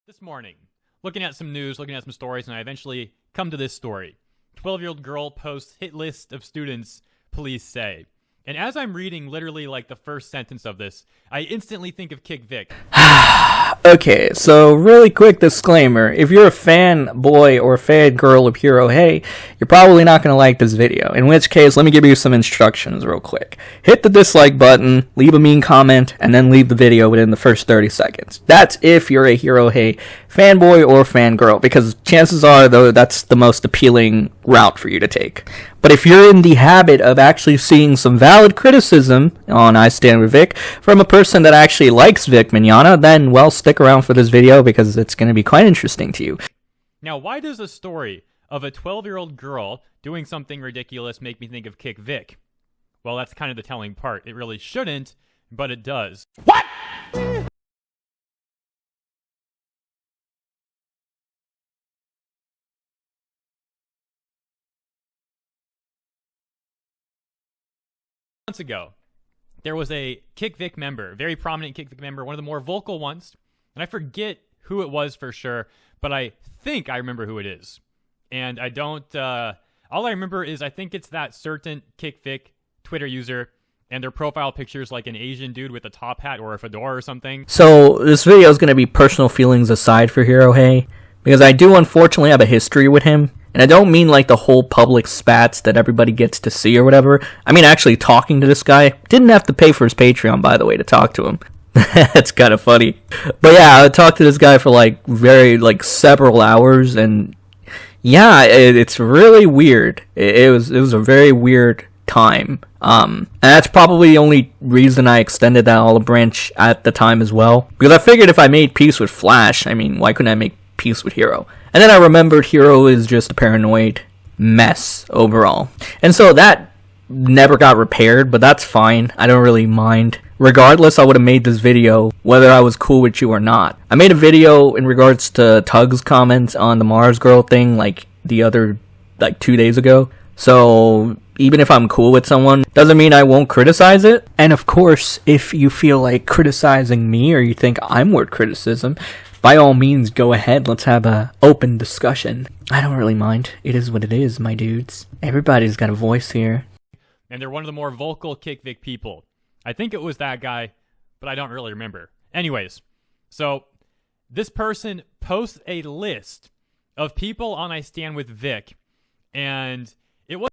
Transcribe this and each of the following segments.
This morning, looking at some news, looking at some stories, and I eventually come to this story. 12-year-old girl posts hit list of students, police say. And as I'm reading literally like the first sentence of this, I instantly think of Kick Vic. Okay, so really quick disclaimer. If you're a fanboy or fangirl of Hero Hey, you're probably not going to like this video. In which case, let me give you some instructions real quick. Hit the dislike button, leave a mean comment, and then leave the video within the first 30 seconds. That's if you're a Hero Hey fanboy or fangirl, because chances are, though, that's the most appealing route for you to take. But if you're in the habit of actually seeing some valid criticism on ISWV from a person that actually likes Vic Mignogna, then, well, stick around for this video because it's going to be quite interesting to you. Now, why does a story of a 12-year-old girl doing something ridiculous make me think of Kick Vic? Well, that's kind of the telling part. It really shouldn't, but it does. What? Months ago, there was a Kick Vic member, very prominent Kick Vic member, one of the more vocal ones, and I forget who it was for sure, but I think I remember who it is. And I don't, all I remember is I think it's that certain Kick Vic Twitter user, and their profile picture is like an Asian dude with a top hat or a fedora or something. So this video is going to be personal feelings aside for Hero Hey, because I do unfortunately have a history with him. And I don't mean like the whole public spats that everybody gets to see or whatever. I mean actually talking to this guy. Didn't have to pay for his Patreon, by the way, to talk to him. That's kind of funny. But yeah, I talked to this guy for several hours, and yeah, it's really weird. It was a very weird time. And that's probably the only reason I extended that olive branch at the time as well. Because I figured if I made peace with Flash, I mean, why couldn't I make peace with Hero? And then I remembered Hero is just a paranoid mess overall. And so that never got repaired, but that's fine. I don't really mind. Regardless, I would have made this video whether I was cool with you or not. I made a video in regards to Tug's comments on the Mars Girl thing like 2 days ago. So even if I'm cool with someone, doesn't mean I won't criticize it. And of course, if you feel like criticizing me or you think I'm worth criticism, by all means, go ahead. Let's have a open discussion. I don't really mind. It is what it is, my dudes. Everybody's got a voice here. And they're one of the more vocal Kick Vic people. I think it was that guy, but I don't really remember. Anyways, so this person posts a list of people on I Stand With Vic, and it was...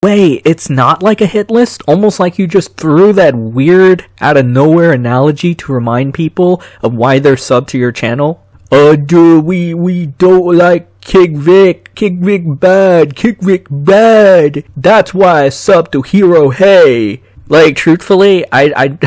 Wait, it's not like a hit list? Almost like you just threw that weird, out-of-nowhere analogy to remind people of why they're subbed to your channel? Dude, we don't like Kick Vic. Kick Vic bad. Kick Vic bad. That's why I subbed to Hero Hey. Like, truthfully, I'm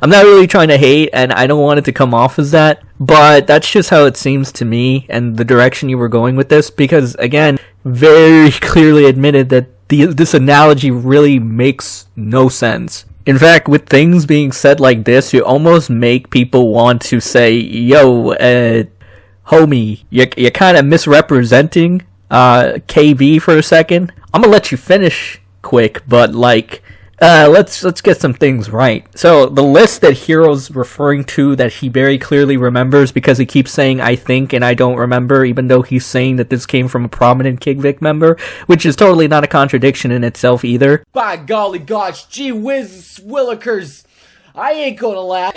not really trying to hate, and I don't want it to come off as that, but that's just how it seems to me, and the direction you were going with this, because, again, very clearly admitted that this analogy really makes no sense. In fact, with things being said like this, you almost make people want to say, yo, homie, you're kind of misrepresenting KV for a second. I'm gonna let you finish quick, but let's get some things right. So the list that Hero's referring to that he very clearly remembers, because he keeps saying I think and I don't remember, even though he's saying that this came from a prominent Kick Vic member, which is totally not a contradiction in itself either. By golly gosh, gee whiz willikers, I ain't gonna laugh.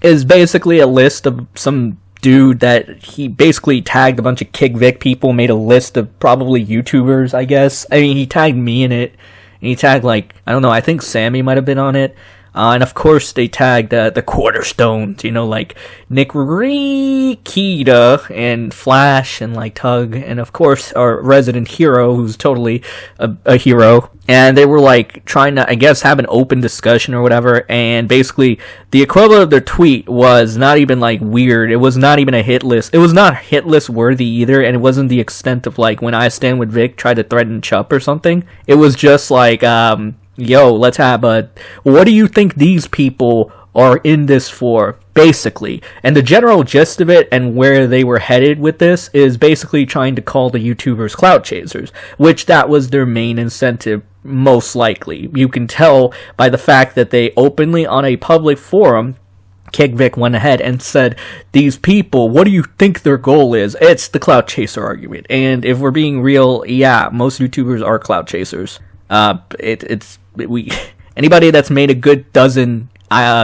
Is basically a list of some dude that he basically tagged a bunch of Kick Vic people, made a list of probably YouTubers, I guess. I mean, he tagged me in it. And he tagged, I don't know, I think Sammy might have been on it. And of course, they tagged the Quarterstones, like Nick Rikita and Flash and Tug. And of course, our resident hero, who's totally a hero. And they were trying to, I guess, have an open discussion or whatever. And basically, the equivalent of their tweet was not even weird. It was not even a hit list. It was not hit list worthy either. And it wasn't the extent of when I Stand With Vic tried to threaten Chup or something. It was just yo, let's have what do you think these people are in this for? basically. And the general gist of it and where they were headed with this is basically trying to call the YouTubers clout chasers, which that was their main incentive, most likely. You can tell by the fact that they openly on a public forum, Kick Vic went ahead and said, these people, what do you think their goal is? It's the clout chaser argument. And if we're being real, yeah, most YouTubers are clout chasers. Anybody that's made a good dozen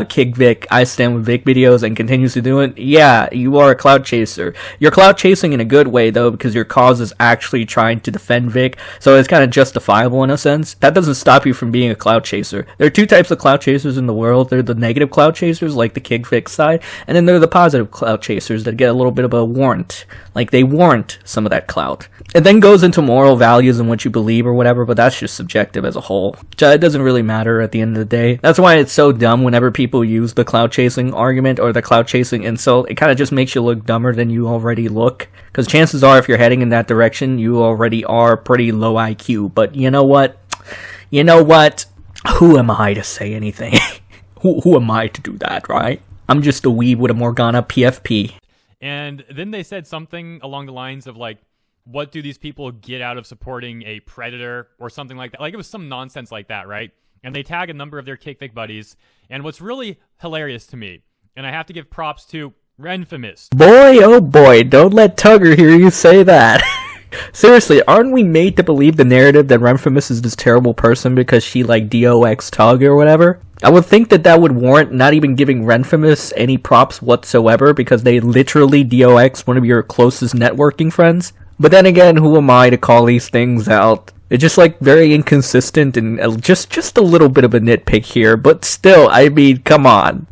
Kick Vic, I Stand With Vic videos and continues to do it, yeah, you are a clout chaser. You're clout chasing in a good way, though, because your cause is actually trying to defend Vic, so it's kind of justifiable in a sense. That doesn't stop you from being a clout chaser. There are two types of clout chasers in the world. They're the negative clout chasers, like the Kick Vic side, and then there are the positive clout chasers that get a little bit of a warrant. Like, they warrant some of that clout. It then goes into moral values and what you believe or whatever, but that's just subjective as a whole. It doesn't really matter at the end of the day. That's why it's so dumb whenever people use the clout chasing argument or the clout chasing insult. It kind of just makes you look dumber than you already look. Because chances are, if you're heading in that direction, you already are pretty low IQ. But you know what? Who am I to say anything? Who am I to do that, right? I'm just a weeb with a Morgana PFP. And then they said something along the lines of, like, what do these people get out of supporting a predator or something like that? Like, it was some nonsense like that, right? And they tag a number of their Kick Vic buddies. And what's really hilarious to me, and I have to give props to Renfamous. Boy, oh boy, don't let Tugger hear you say that. Seriously, aren't we made to believe the narrative that Renfamous is this terrible person because she, like, DOX Tug or whatever? I would think that would warrant not even giving Renfamous any props whatsoever because they literally DOX one of your closest networking friends. But then again, who am I to call these things out? It's just, like, very inconsistent and just a little bit of a nitpick here. But still, I mean, come on.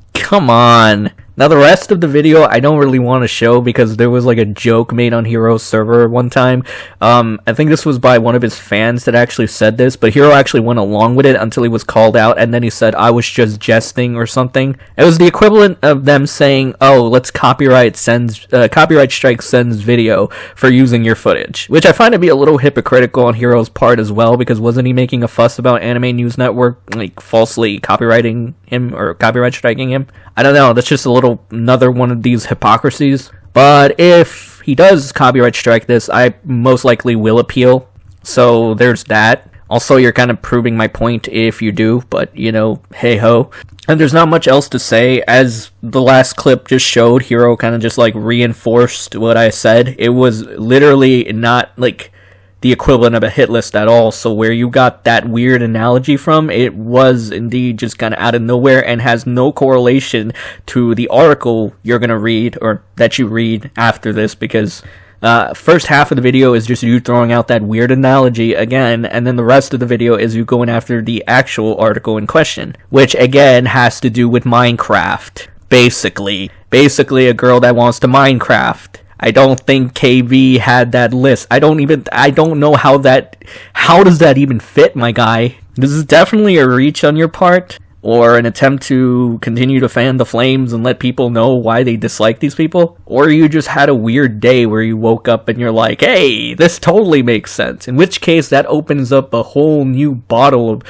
Now, the rest of the video, I don't really want to show because there was, like, a joke made on Hero's server one time. I think this was by one of his fans that actually said this, but Hero actually went along with it until he was called out, and then he said, I was just jesting or something. It was the equivalent of them saying, oh, let's copyright strike Sen's video for using your footage, which I find to be a little hypocritical on Hero's part as well, because wasn't he making a fuss about Anime News Network, like, falsely copyrighting him or copyright striking him? I don't know, that's just another one of these hypocrisies. But if he does copyright strike this, I most likely will appeal. So there's that. Also, you're kind of proving my point if you do, but, you know, hey-ho. And there's not much else to say. As the last clip just showed, Hero kind of just, like, reinforced what I said. It was literally not, like, the equivalent of a hit list at all, so where you got that weird analogy from, it was indeed just kind of out of nowhere and has no correlation to the article you're gonna read, or that you read after this, because first half of the video is just you throwing out that weird analogy again, and then the rest of the video is you going after the actual article in question, which again has to do with Minecraft. Basically a girl that wants to Minecraft. I don't think KV had that list. I don't know how does that even fit, my guy? This is definitely a reach on your part, or an attempt to continue to fan the flames and let people know why they dislike these people, or you just had a weird day where you woke up and you're like, hey, this totally makes sense, in which case that opens up a whole new bottle of,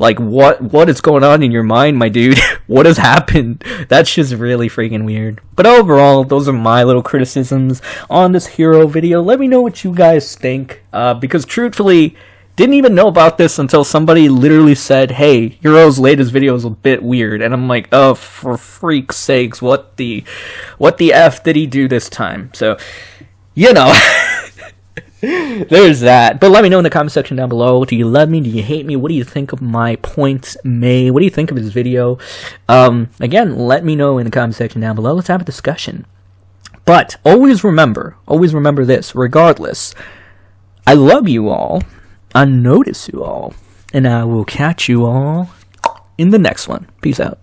like, what is going on in your mind, my dude? What has happened? That's just really freaking weird. But overall, those are my little criticisms on this Hero video. Let me know what you guys think, because truthfully, didn't even know about this until somebody literally said, hey, Hero's latest video is a bit weird. And I'm like, oh, for freak's sakes, what the F did he do this time? So, you know... There's that. But let me know in the comment section down below. Do you love me? Do you hate me? What do you think of my points made? What do you think of this video? Again, let me know in the comment section down below. Let's have a discussion. But always remember this, regardless. I love you all. I notice you all. And I will catch you all in the next one. Peace out.